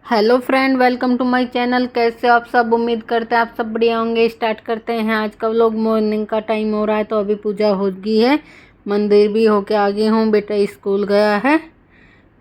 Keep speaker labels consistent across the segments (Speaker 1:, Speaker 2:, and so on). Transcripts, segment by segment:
Speaker 1: Hello friend, welcome to my channel. कैसे हो आप सब? उम्मीद करते हैं आप सब बढ़िया होंगे। स्टार्ट करते हैं। आज का व्लॉग मॉर्निंग का टाइम हो रहा है, तो अभी पूजा हो गई है, मंदिर भी होके आ गई हूँ। बेटा स्कूल गया है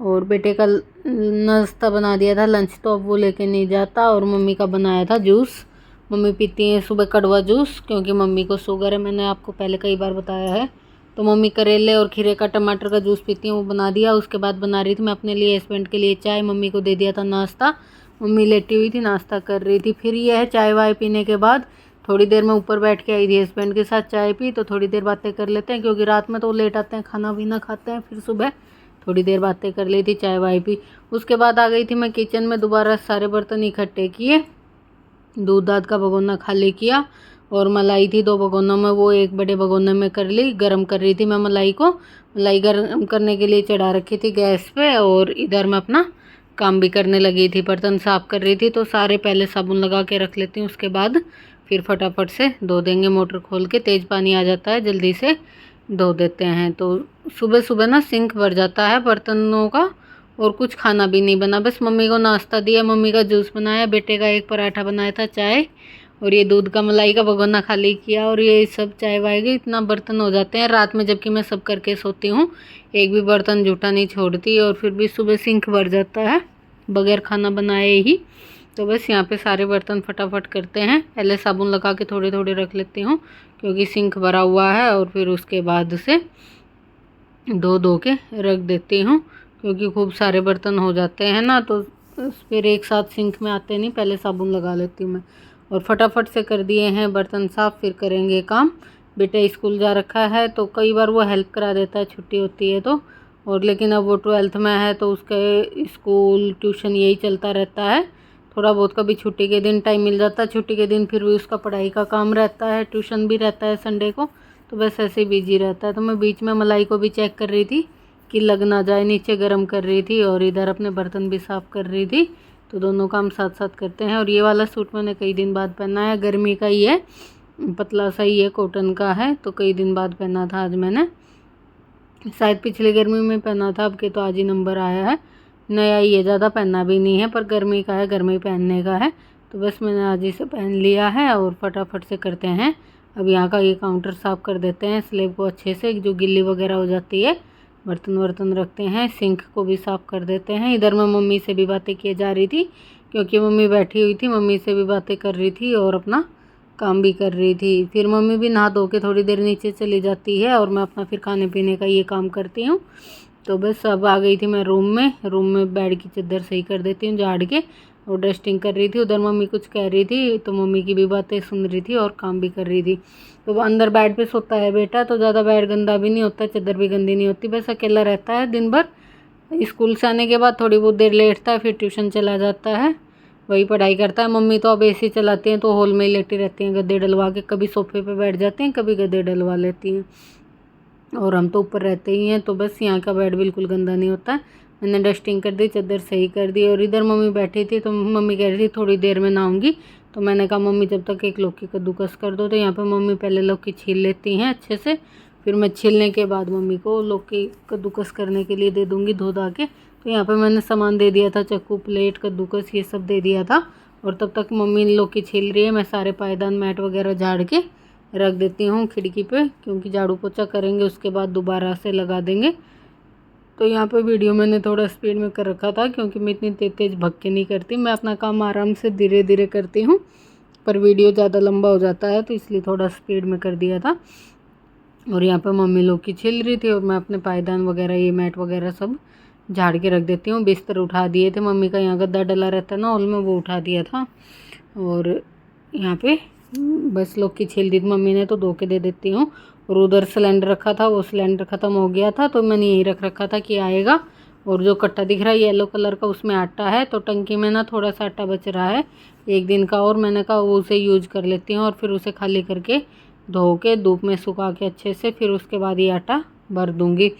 Speaker 1: और बेटे का नाश्ता बना दिया था, लंच तो अब वो लेके नहीं जाता। और मम्मी का बनाया था जूस। मम्मी पीती है सुबह कड़वा जूस, क्योंकि मम्मी को शुगर है, मैंने आपको पहले कई बार बताया है। तो मम्मी करेले और खीरे का टमाटर का जूस पीती हैं, वो बना दिया। उसके बाद बना रही थी मैं अपने लिए, हस्बैंड के लिए चाय। मम्मी को दे दिया था नाश्ता। मम्मी लेटी हुई थी, नाश्ता कर रही थी। फिर ये है चाय वाय पीने के बाद थोड़ी देर में ऊपर बैठ के आई थी, हस्बैंड के साथ चाय पी, तो थोड़ी देर बातें कर लेते हैं, क्योंकि रात में तो लेट आते हैं, खाना पीना खाते हैं, फिर सुबह थोड़ी देर बातें कर ली थी, चाय वाय पी। उसके बाद आ गई थी मैं किचन में, दोबारा सारे बर्तन इकट्ठे किए, दूध दाद का भगोना खाली किया। और मलाई थी 2 भगोनों में, वो एक बड़े भगोने में कर ली। गर्म कर रही थी मैं मलाई को, मलाई गर्म करने के लिए चढ़ा रखी थी गैस पे। और इधर मैं अपना काम भी करने लगी थी, बर्तन साफ़ कर रही थी। तो सारे पहले साबुन लगा के रख लेती हूँ, उसके बाद फिर फटाफट से धो देंगे। मोटर खोल के तेज़ पानी आ जाता है, जल्दी से धो देते हैं। तो सुबह सुबह ना सिंक भर जाता है बर्तनों का, और कुछ खाना भी नहीं बना। बस मम्मी को नाश्ता दिया, मम्मी का जूस बनाया, बेटे का एक पराठा बनाया था, चाय, और ये दूध का मलाई का भगोना खाली किया। और ये सब चाय वाय के इतना बर्तन हो जाते हैं रात में, जबकि मैं सब करके सोती हूँ, एक भी बर्तन जूठा नहीं छोड़ती। और फिर भी सुबह सिंक भर जाता है बगैर खाना बनाए ही। तो बस यहाँ पे सारे बर्तन फटाफट करते हैं। पहले साबुन लगा के थोड़े थोड़े रख लेती हूँ, क्योंकि सिंक भरा हुआ है। और फिर उसके बाद से धो धो के रख देती हूँ, क्योंकि खूब सारे बर्तन हो जाते हैं ना, तो फिर एक साथ सिंक में आते नहीं, पहले साबुन लगा लेती हूँ मैं। और फटाफट से कर दिए हैं बर्तन साफ़, फिर करेंगे काम। बेटा स्कूल जा रखा है, तो कई बार वो हेल्प करा देता है, छुट्टी होती है तो। और लेकिन अब वो 12th में है, तो उसके स्कूल ट्यूशन यही चलता रहता है। थोड़ा बहुत कभी छुट्टी के दिन टाइम मिल जाता है, छुट्टी के दिन फिर भी उसका पढ़ाई का काम रहता है, ट्यूशन भी रहता है संडे को। तो बस ऐसे ही बिजी रहता है। तो मैं बीच में मलाई को भी चेक कर रही थी कि लग ना जाए, नीचे गर्म कर रही थी और इधर अपने बर्तन भी साफ़ कर रही थी। तो दोनों काम साथ साथ करते हैं। और ये वाला सूट मैंने कई दिन बाद पहना है, गर्मी का ही है, पतला सा ही है, कॉटन का है, तो कई दिन बाद पहना था आज मैंने। शायद पिछली गर्मी में पहना था, अब के तो आज ही नंबर आया है। नया ही है, ज़्यादा पहनना भी नहीं है, पर गर्मी का है, गर्मी पहनने का है। तो बस मैंने आज ही से पहन लिया है। और फटाफट से करते हैं। अब यहाँ का ये काउंटर साफ़ कर देते हैं, स्लेब को अच्छे से, जो गिल्ली वगैरह हो जाती है। बर्तन वर्तन रखते हैं, सिंक को भी साफ़ कर देते हैं। इधर मैं मम्मी से भी बातें किए जा रही थी, क्योंकि मम्मी बैठी हुई थी, मम्मी से भी बातें कर रही थी और अपना काम भी कर रही थी। फिर मम्मी भी नहा धो के थोड़ी देर नीचे चली जाती है, और मैं अपना फिर खाने पीने का ये काम करती हूँ। तो बस अब आ गई थी मैं रूम में बेड की चादर सही कर देती हूँ झाड़ के, और डस्टिंग कर रही थी। उधर मम्मी कुछ कह रही थी, तो मम्मी की भी बातें सुन रही थी और काम भी कर रही थी। तो वो अंदर बेड पे सोता है बेटा, तो ज़्यादा बेड गंदा भी नहीं होता, चादर भी गंदी नहीं होती, बस अकेला रहता है दिन भर। स्कूल से आने के बाद थोड़ी बहुत देर लेटता है, फिर ट्यूशन चला जाता है, वही पढ़ाई करता है। मम्मी तो अब एसी चलाती हैं, तो हॉल में ही लेटी रहती हैं गद्दे डलवा के, कभी सोफे पे बैठ जाते हैं, कभी गद्दे डलवा लेती हैं। और हम तो ऊपर रहते ही हैं, तो बस यहाँ का बेड बिल्कुल गंदा नहीं होता है। मैंने डस्टिंग कर दी, चादर सही कर दी। और इधर मम्मी बैठी थी, तो मम्मी कह रही थी थोड़ी देर में नहाऊंगी। तो मैंने कहा मम्मी जब तक एक लौकी कद्दूकस कर दो। तो यहाँ पे मम्मी पहले लौकी छील लेती हैं अच्छे से, फिर मैं छीलने के बाद मम्मी को लौकी कद्दूकस करने के लिए दे दूँगी धो धा के। तो यहाँ पर मैंने सामान दे दिया था, चक्कू, प्लेट, कद्दूकस, ये सब दे दिया था। और तब तक मम्मी लौकी छील रही है, मैं सारे पायदान मैट वगैरह झाड़ के रख देती हूँ खिड़की पे, क्योंकि झाड़ू पोछा करेंगे उसके बाद दोबारा से लगा देंगे। तो यहाँ पे वीडियो मैंने थोड़ा स्पीड में कर रखा था, क्योंकि मैं इतनी तेज़ तेज़ भग के नहीं करती, मैं अपना काम आराम से धीरे धीरे करती हूँ, पर वीडियो ज़्यादा लंबा हो जाता है, तो इसलिए थोड़ा स्पीड में कर दिया था। और यहाँ पे मम्मी लोग की छिल रही थी, और मैं अपने पायदान वगैरह, ये मैट वगैरह सब झाड़ के रख देती हूँ। बिस्तर उठा दिए थे, मम्मी का यहाँ गद्दा डला रहता है ना हॉल में, वो उठा दिया था। और यहाँ पे बस लौकी छील दी थी मम्मी ने, तो धो के दे देती हूँ। और उधर सिलेंडर रखा था, वो सिलेंडर ख़त्म हो गया था, तो मैंने यही रख रखा था कि आएगा। और जो कट्टा दिख रहा है येलो कलर का, उसमें आटा है, तो टंकी में ना थोड़ा सा आटा बच रहा है एक दिन का, और मैंने कहा वो उसे यूज कर लेती हूँ। और फिर उसे खाली करके धो के धूप में सुखा के अच्छे से, फिर उसके बाद ये आटा भर दूँगी,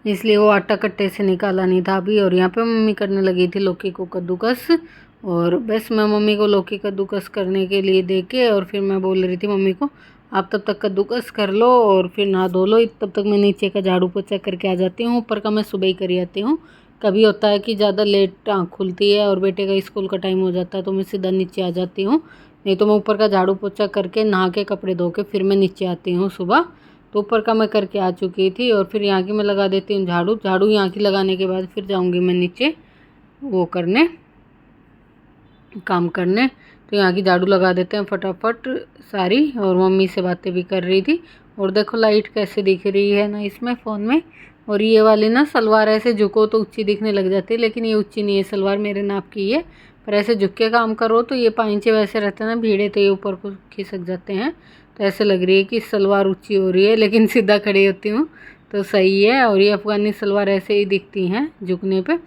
Speaker 1: इसलिए वो आटा कट्टे से निकाला नहीं था अभी। और यहाँ पे मम्मी करने लगी थी लौकी को कद्दूकस, और बस मैं मम्मी को लौकी कद्दूकस करने के लिए दे के, और फिर मैं बोल रही थी मम्मी को आप तब तक कद्दूकस कर लो और फिर नहा धो लो, तब तक मैं नीचे का झाड़ू पोछा करके आ जाती हूँ। ऊपर का मैं सुबह ही कर आती हूँ, कभी होता है कि ज़्यादा लेट आँख खुलती है और बेटे का स्कूल का टाइम हो जाता है तो मैं सीधा नीचे आ जाती हूँ। नहीं तो मैं ऊपर का झाड़ू पोछा करके नहा के कपड़े धो के फिर मैं नीचे आती हूँ सुबह। तो ऊपर का मैं करके आ चुकी थी और फिर यहाँ की मैं लगा देती हूँ झाड़ू। झाड़ू यहाँ की लगाने के बाद फिर जाऊँगी मैं नीचे वो करने, काम करने। तो यहाँ की झाड़ू लगा देते हैं फटाफट सारी। और मम्मी से बातें भी कर रही थी। और देखो लाइट कैसे दिख रही है ना इसमें फ़ोन में। और ये वाली ना सलवार ऐसे झुको तो ऊंची दिखने लग जाती है, लेकिन ये ऊंची नहीं है, सलवार मेरे नाप की है। पर ऐसे झुक के काम करो तो ये पाइंचे वैसे रहते हैं ना भीड़े, तो ये ऊपर को खिसक जाते हैं। तो ऐसे लग रही है कि सलवार ऊँची हो रही है, लेकिन सीधा खड़ी होती हूँ तो सही है। और ये अफ़गानी सलवार ऐसे ही दिखती हैं झुकने पे।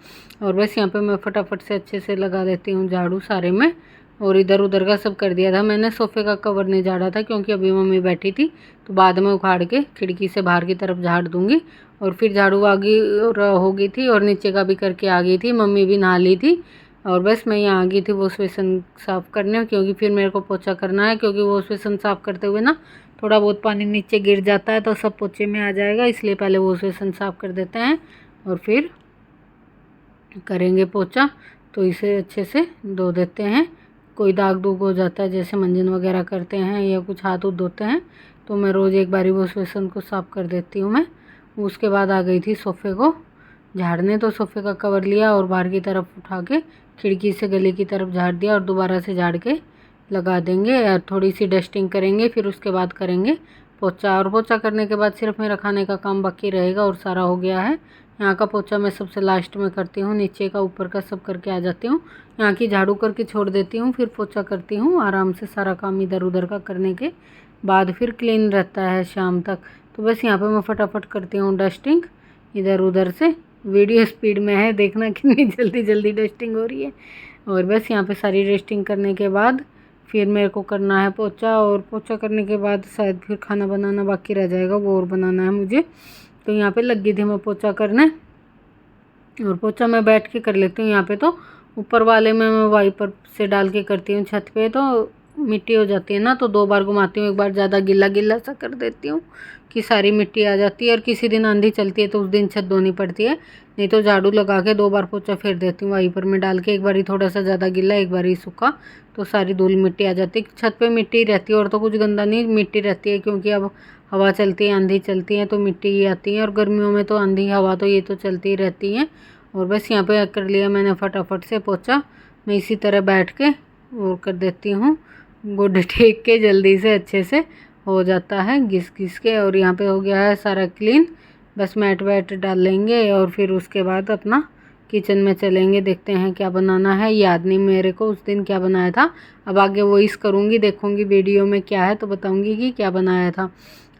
Speaker 1: और बस यहाँ पे मैं फटाफट से अच्छे से लगा देती हूँ झाड़ू सारे में। और इधर उधर का सब कर दिया था मैंने। सोफ़े का कवर नहीं झाड़ा था क्योंकि अभी मम्मी बैठी थी, तो बाद में उखाड़ के खिड़की से बाहर की तरफ झाड़ दूँगी। और फिर झाड़ू आगी और हो गई थी और नीचे का भी करके आ गई थी। मम्मी भी नहा ली थी और बस मैं यहाँ आ गई थी वॉश बेसन साफ़ करने, क्योंकि फिर मेरे को पोछा करना है। क्योंकि वॉश बेसन साफ़ करते हुए ना थोड़ा बहुत पानी नीचे गिर जाता है तो सब पोछे में आ जाएगा, इसलिए पहले वॉश बेसन साफ़ कर देते हैं और फिर करेंगे पोछा। तो इसे अच्छे से धो देते हैं। कोई दाग दूग हो जाता है जैसे मंजन वगैरह करते हैं या कुछ हाथ उठ धोते हैं तो मैं रोज़ एक बारी वॉश बेसन को साफ़ कर देती हूँ मैं। उसके बाद आ गई थी सोफ़े को झाड़ने। तो सोफ़े का कवर लिया और बाहर की तरफ उठा के खिड़की से गली की तरफ झाड़ दिया और दोबारा से झाड़ के लगा देंगे। और थोड़ी सी डस्टिंग करेंगे, फिर उसके बाद करेंगे पोछा। और पोछा करने के बाद सिर्फ मेरा खाने का काम बाकी रहेगा और सारा हो गया है। यहाँ का पोछा मैं सबसे लास्ट में करती हूँ, नीचे का ऊपर का सब करके आ जाती हूँ। यहाँ की झाड़ू करके छोड़ देती हूँ, फिर पोछा करती हूँ आराम से। सारा काम इधर उधर का करने के बाद फिर क्लीन रहता है शाम तक। तो बस यहाँ पे मैं फटाफट करती हूँ डस्टिंग इधर उधर से। वीडियो स्पीड में है, देखना कितनी जल्दी जल्दी डस्टिंग हो रही है। और बस यहाँ पे सारी डस्टिंग करने के बाद फिर मेरे को करना है पोछा। और पोछा करने के बाद शायद फिर खाना बनाना बाकी रह जाएगा, वो और बनाना है मुझे। तो यहाँ पे लगी थी मैं पोछा करने। और पोछा मैं बैठ के कर लेती हूँ यहाँ पे। तो ऊपर वाले में मैं वाइपर से डाल के करती हूँ, छत पे तो मिट्टी हो जाती है ना, तो 2 बार घुमाती हूँ। एक बार ज़्यादा गिला गिला सा कर देती हूँ कि सारी मिट्टी आ जाती है। और किसी दिन आंधी चलती है तो उस दिन छत धोनी पड़ती है, नहीं तो झाड़ू लगा के 2 बार पोछा फेर देती हूँ वाइपर में डाल के। एक बार ही थोड़ा सा ज़्यादा गिला, एक बार ही सूखा, तो सारी धूल मिट्टी आ जाती है। छत पे मिट्टी रहती है और तो कुछ गंदा नहीं, मिट्टी रहती है क्योंकि अब हवा चलती है, आंधी चलती है तो मिट्टी ही आती है। और गर्मियों में तो आंधी हवा तो ये तो चलती ही रहती है। और बस यहाँ पे कर लिया मैंने फटाफट से पोछा। मैं इसी तरह बैठ के और कर देती हूँ, गुड टेक के जल्दी से अच्छे से हो जाता है घिस घिस के। और यहाँ पे हो गया है सारा क्लीन। बस मैट वैट डाल लेंगे और फिर उसके बाद अपना किचन में चलेंगे। देखते हैं क्या बनाना है, याद नहीं मेरे को उस दिन क्या बनाया था। अब आगे वॉइस करूँगी, देखूँगी वीडियो में क्या है तो बताऊँगी कि क्या बनाया था।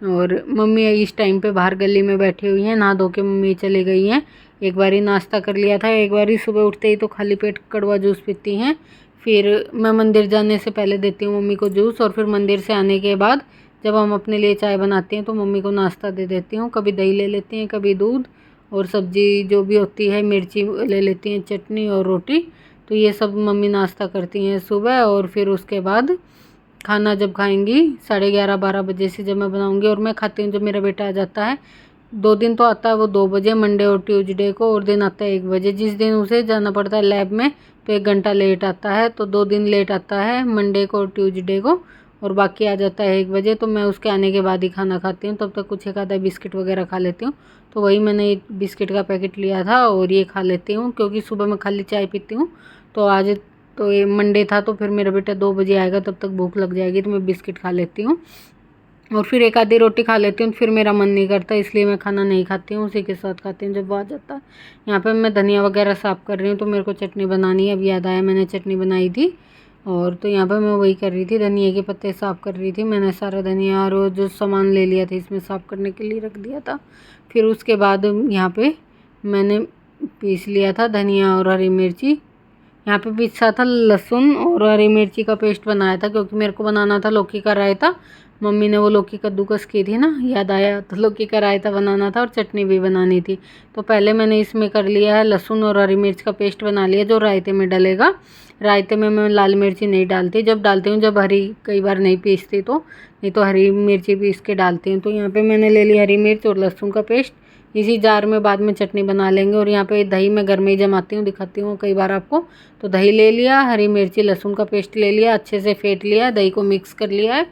Speaker 1: और मम्मी इस टाइम पे बाहर गली में बैठी हुई हैं, नहा धो के मम्मी चली गई हैं। एक बारी नाश्ता कर लिया था, एक बारी सुबह उठते ही तो खाली पेट कड़वा जूस पीती हैं। फिर मैं मंदिर जाने से पहले देती हूँ मम्मी को जूस। और फिर मंदिर से आने के बाद जब हम अपने लिए चाय बनाते हैं तो मम्मी को नाश्ता दे देती हूँ। कभी दही ले लेती हैं, कभी दूध और सब्जी जो भी होती है, मिर्ची ले लेती हैं, चटनी और रोटी। तो ये सब मम्मी नाश्ता करती हैं सुबह। और फिर उसके बाद खाना जब खाएंगी 11:30-12 बजे से जब मैं बनाऊंगी। और मैं खाती हूँ जब मेरा बेटा आ जाता है। 2 दिन तो आता है वो 2 बजे, मंडे और ट्यूसडे को, और दिन आता है 1 बजे। जिस दिन उसे जाना पड़ता है लैब में तो 1 घंटा लेट आता है, तो 2 दिन लेट आता है, मंडे को और ट्यूसडे को। और बाकी आ जाता है 1 बजे। तो मैं उसके आने के बाद ही खाना खाती हूँ, तब तक कुछ एक आधा बिस्किट वगैरह खा लेती हूँ। तो वही मैंने एक बिस्किट का पैकेट लिया था और ये खा लेती हूँ, क्योंकि सुबह मैं खाली चाय पीती हूँ। तो आज तो ये मंडे था तो फिर मेरा बेटा 2 बजे आएगा, तब तक भूख लग जाएगी, तो मैं बिस्किट खा लेती हूँ। और फिर एक आधी रोटी खा लेती हूँ, फिर मेरा मन नहीं करता, इसलिए मैं खाना नहीं खाती हूँ, उसी के साथ खाती हूँ जब वो आ जाता है। यहाँ पे मैं धनिया वगैरह साफ़ कर रही हूँ, तो मेरे को चटनी बनानी है। अब याद आया मैंने चटनी बनाई थी। और तो यहाँ पे मैं वही कर रही थी, धनिया के पत्ते साफ़ कर रही थी। मैंने सारा धनिया और जो सामान ले लिया था इसमें साफ़ करने के लिए रख दिया था। फिर उसके बाद यहाँ पे मैंने पीस लिया था धनिया और हरी मिर्ची। यहाँ पे पीसा था लहसुन और हरी मिर्ची का पेस्ट बनाया था, क्योंकि मेरे को बनाना था लौकी का रायता। मम्मी ने वो लौकी कद्दूकस की थी ना, याद आया, तो लौकी का रायता बनाना था और चटनी भी बनानी थी। तो पहले मैंने इसमें कर लिया है लहसुन और हरी मिर्च का पेस्ट बना लिया, जो रायते में डलेगा। रायते में मैं लाल मिर्ची नहीं डालती, जब डालती हूँ जब हरी, कई बार नहीं पीसती तो, नहीं तो हरी मिर्ची पीस के डालती हूँ। तो यहाँ पे मैंने ले ली हरी मिर्च और लहसुन का पेस्ट। इसी जार में बाद में चटनी बना लेंगे। और यहाँ पे दही मैं घर में ही जमाती हूँ, दिखाती हूँ कई बार आपको। तो दही ले लिया, हरी मिर्ची लहसुन का पेस्ट ले लिया, अच्छे से फेंट लिया, दही को मिक्स कर लिया है।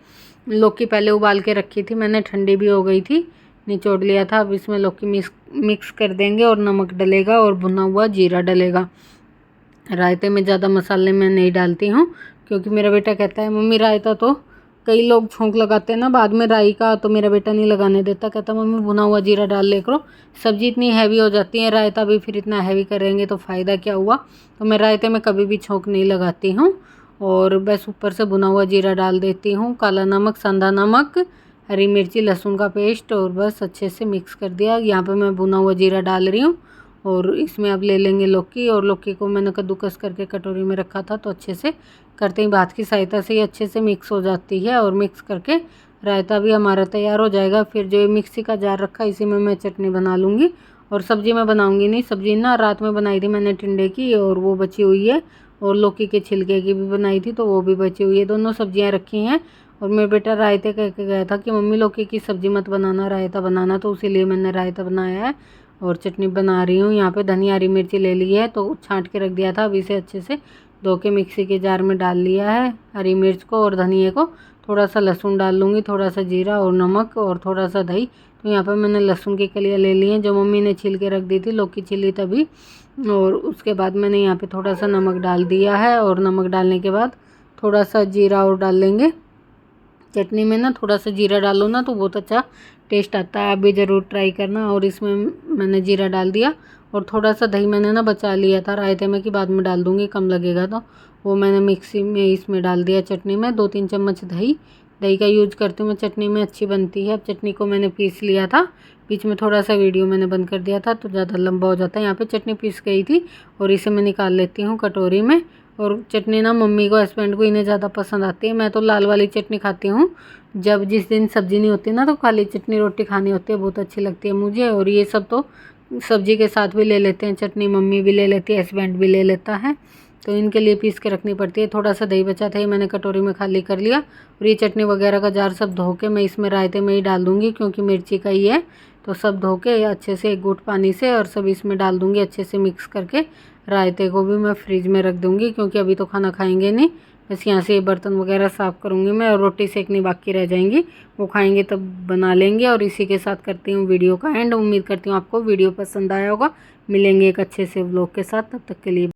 Speaker 1: लौकी पहले उबाल के रखी थी मैंने, ठंडी भी हो गई थी, निचोड़ लिया था। अब इसमें लौकी मिक्स कर देंगे और नमक डलेगा और भुना हुआ जीरा डलेगा। रायते में ज़्यादा मसाले मैं नहीं डालती हूँ, क्योंकि मेरा बेटा कहता है मम्मी रायता तो कई लोग छोंक लगाते हैं ना बाद में राई का, तो मेरा बेटा नहीं लगाने देता, कहता मम्मी भुना हुआ जीरा डाल ले करो, सब्जी इतनी हैवी हो जाती है, रायता भी फिर इतना हैवी करेंगे तो फ़ायदा क्या हुआ। तो मैं रायते में कभी भी छोंक नहीं लगाती हूँ। और बस ऊपर से भुना हुआ जीरा डाल देती हूँ, काला नमक, संधा नमक, हरी मिर्ची लहसुन का पेस्ट, और बस अच्छे से मिक्स कर दिया। यहाँ पे मैं भुना हुआ जीरा डाल रही हूँ। और इसमें अब ले लेंगे लौकी, और लौकी को मैंने कद्दूकस करके कटोरी में रखा था, तो अच्छे से करते ही हाथ की सहायता से ही अच्छे से मिक्स हो जाती है। और मिक्स करके रायता भी हमारा तैयार हो जाएगा। फिर जो मिक्सी का जार रखा इसी में मैं चटनी बना लूँगी। और सब्ज़ी मैं बनाऊँगी नहीं, सब्ज़ी ना रात में बनाई थी मैंने टिंडे की, और वो बची हुई है, और लौकी के छिलके की भी बनाई थी तो वो भी बची हुई है, दोनों सब्जियाँ रखी हैं। और मेरा बेटा रायते कह के गया था कि मम्मी लौकी की सब्ज़ी मत बनाना, रायता बनाना, तो इसीलिए मैंने रायता बनाया है। और चटनी बना रही हूँ। यहाँ पे धनिया हरी मिर्ची ले ली है, तो छांट के रख दिया था, अब इसे अच्छे से धो के मिक्सी के जार में डाल लिया है। हरी मिर्च को और धनिए को, थोड़ा सा लहसुन डाल लूँगी, थोड़ा सा जीरा और नमक और थोड़ा सा दही। तो यहाँ पे मैंने लहसुन की कलियाँ ले ली हैं, जो मम्मी ने छील के रख दी थी, लौकी छिली तभी। और उसके बाद मैंने यहाँ पे थोड़ा सा नमक डाल दिया है, और नमक डालने के बाद थोड़ा सा जीरा और डाल लेंगे। चटनी में ना थोड़ा सा जीरा डालो ना तो बहुत अच्छा टेस्ट आता है, आप भी ज़रूर ट्राई करना। और इसमें मैंने जीरा डाल दिया, और थोड़ा सा दही मैंने ना बचा लिया था रायते में कि बाद में डाल दूँगी कम लगेगा, तो वो मैंने मिक्सी में इसमें डाल दिया चटनी में। 2-3 चम्मच दही का यूज करती हूँ मैं, चटनी में अच्छी बनती है। अब चटनी को मैंने पीस लिया था, बीच में थोड़ा सा वीडियो मैंने बंद कर दिया था तो ज़्यादा लंबा हो जाता है। यहाँ पे चटनी पीस गई थी, और इसे मैं निकाल लेती हूँ कटोरी में। और चटनी ना मम्मी को हस्बैंड को इन्हें ज़्यादा पसंद आती है, मैं तो लाल वाली चटनी खाती हूँ। जब जिस दिन सब्ज़ी नहीं होती ना तो काली चटनी रोटी खानी होती है, बहुत अच्छी लगती है मुझे। और ये सब तो सब्ज़ी के साथ भी ले लेते हैं चटनी, मम्मी भी ले लेती है, हस्बैंड भी ले लेता है, तो इनके लिए पीस के रखनी पड़ती है। थोड़ा सा दही बचा था, ये मैंने कटोरी में खाली कर लिया। और ये चटनी वगैरह का जार सब धो के मैं इसमें रायते में ही डाल दूँगी, क्योंकि मिर्ची का ही है, तो सब धो के अच्छे से एक घूंट पानी से और सब इसमें डाल दूँगी, अच्छे से मिक्स करके। रायते को भी मैं फ्रिज में रख दूँगी, क्योंकि अभी तो खाना खाएंगे नहीं, बस यहाँ से बर्तन वगैरह साफ़ करूँगी मैं, और रोटी सेकनी बाकी रह जाएंगी, वो खाएंगे तब बना लेंगे। और इसी के साथ करती हूँ वीडियो का एंड। उम्मीद करती हूँ आपको वीडियो पसंद आया होगा। मिलेंगे एक अच्छे से व्लॉग के साथ, तब तक के लिए